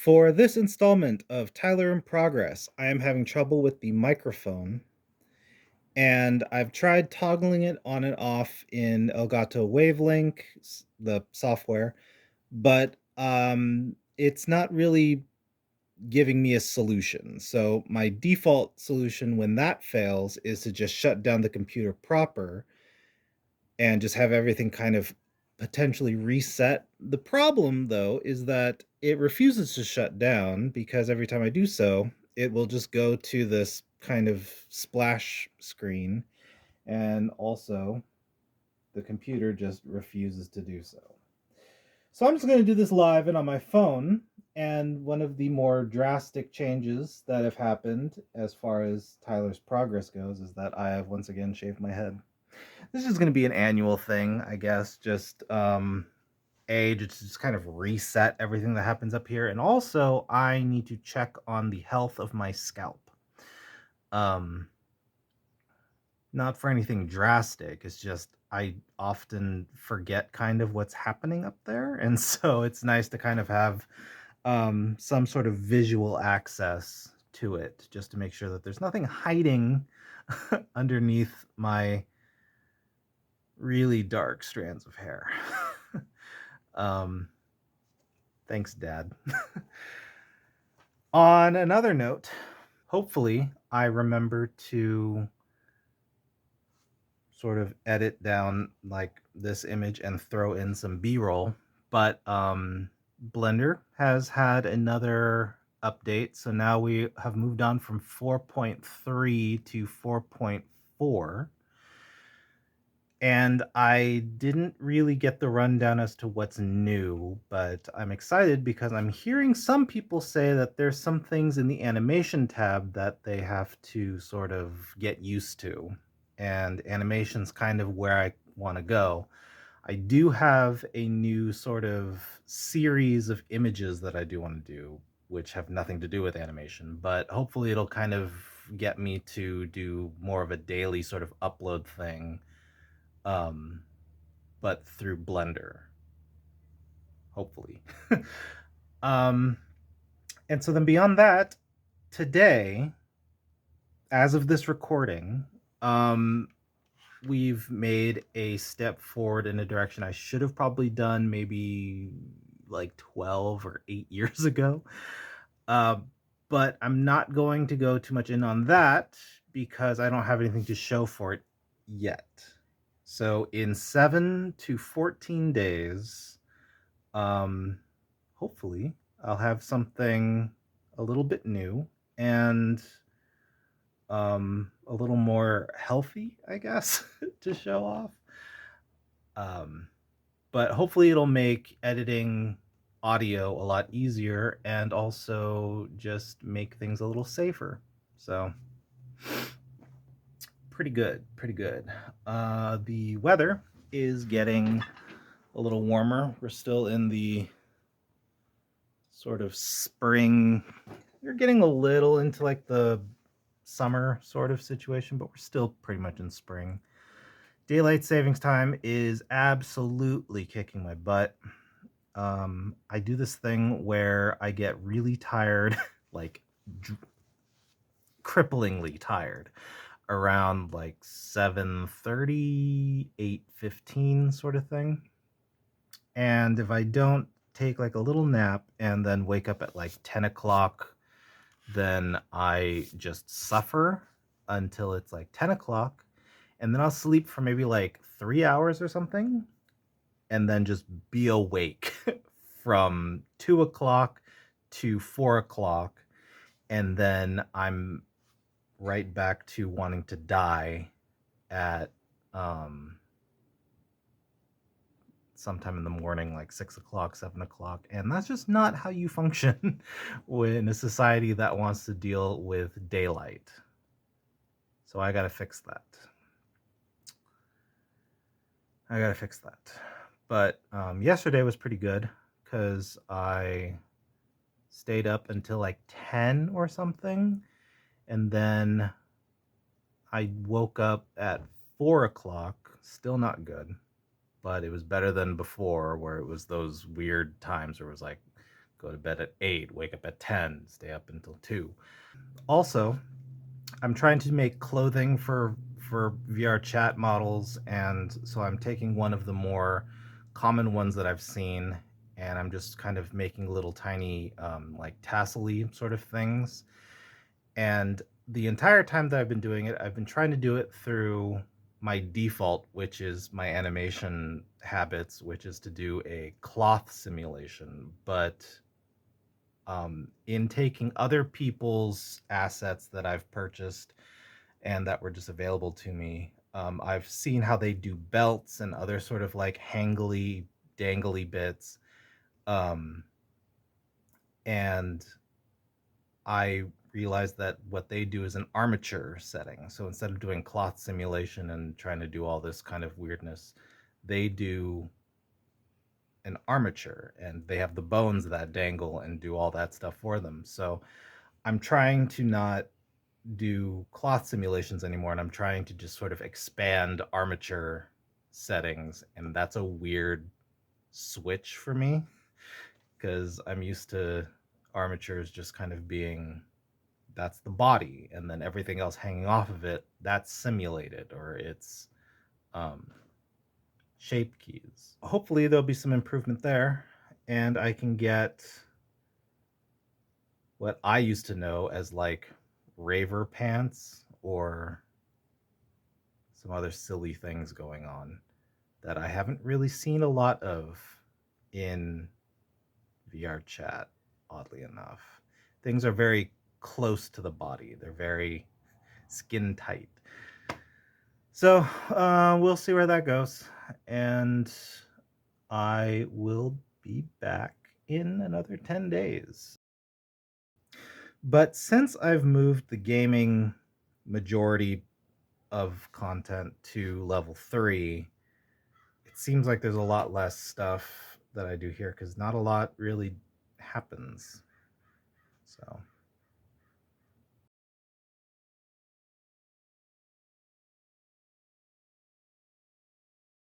For this installment of Tyler in Progress, I am having trouble with the microphone, and I've tried toggling it on and off in Elgato Wavelink, the software, but it's not really giving me a solution. So my default solution when that fails is to just shut down the computer proper and just have everything kind of potentially reset. The problem, though, is that it refuses to shut down because every time I do so, it will just go to this kind of splash screen, and also the computer just refuses to do so. So I'm just going to do this live and on my phone. And one of the more drastic changes that have happened as far as Tyler's progress goes is that I have once again shaved my head. This is going to be an annual thing, I guess. Just just kind of reset everything that happens up here, and also I need to check on the health of my scalp. Not for anything drastic. It's just I often forget kind of what's happening up there, and so it's nice to kind of have some sort of visual access to it, just to make sure that there's nothing hiding underneath my really dark strands of hair. Thanks, Dad. On another note, hopefully I remember to sort of edit down like this image and throw in some B-roll, but Blender has had another update, so now we have moved on from 4.3 to 4.4. And I didn't really get the rundown as to what's new, but I'm excited because I'm hearing some people say that there's some things in the animation tab that they have to sort of get used to. And animation's kind of where I want to go. I do have a new sort of series of images that I do want to do, which have nothing to do with animation, but hopefully it'll kind of get me to do more of a daily sort of upload thing. But through Blender, hopefully. And so then beyond that, today, as of this recording, we've made a step forward in a direction I should have probably done maybe like 12 or 8 years ago. But I'm not going to go too much in on that because I don't have anything to show for it yet. So in 7 to 14 days, hopefully I'll have something a little bit new and a little more healthy, I guess, to show off. But hopefully it'll make editing audio a lot easier and also just make things a little safer. So pretty good, pretty good. The weather is getting a little warmer. We're still in the sort of spring. We're getting a little into like the summer sort of situation, but we're still pretty much in spring. Daylight savings time is absolutely kicking my butt. I do this thing where I get really tired, like cripplingly tired, around like 7:30, 8:15 sort of thing. And if I don't take like a little nap and then wake up at like 10 o'clock, then I just suffer until it's like 10 o'clock. And then I'll sleep for maybe like 3 hours or something. And then just be awake from 2 o'clock to 4 o'clock. And then I'm right back to wanting to die at sometime in the morning, like 6 o'clock, 7 o'clock. And that's just not how you function in a society that wants to deal with daylight. So I gotta fix that. But yesterday was pretty good because I stayed up until like 10 or something. And then I woke up at 4 o'clock. Still not good, but it was better than before where it was those weird times where it was like go to bed at 8, wake up at 10, stay up until 2. Also, I'm trying to make clothing for VR chat models, and so I'm taking one of the more common ones that I've seen, and I'm just kind of making little tiny like tassel-y sort of things. And the entire time that I've been doing it, I've been trying to do it through my default, which is my animation habits, which is to do a cloth simulation. But in taking other people's assets that I've purchased and that were just available to me, I've seen how they do belts and other sort of like hangly, dangly bits. Um, and I realized that what they do is an armature setting. So instead of doing cloth simulation and trying to do all this kind of weirdness, they do an armature and they have the bones that dangle and do all that stuff for them. So I'm trying to not do cloth simulations anymore, and I'm trying to just sort of expand armature settings. And that's a weird switch for me because I'm used to armatures just kind of being that's the body, and then everything else hanging off of it, that's simulated, or it's um, shape keys. Hopefully there'll be some improvement there, and I can get what I used to know as like raver pants or some other silly things going on that I haven't really seen a lot of in VR chat, oddly enough. Things are very close to the body, they're very skin tight. So we'll see where that goes. And I will be back in another 10 days. But since I've moved the gaming majority of content to level 3, it seems like there's a lot less stuff that I do here because not a lot really happens. So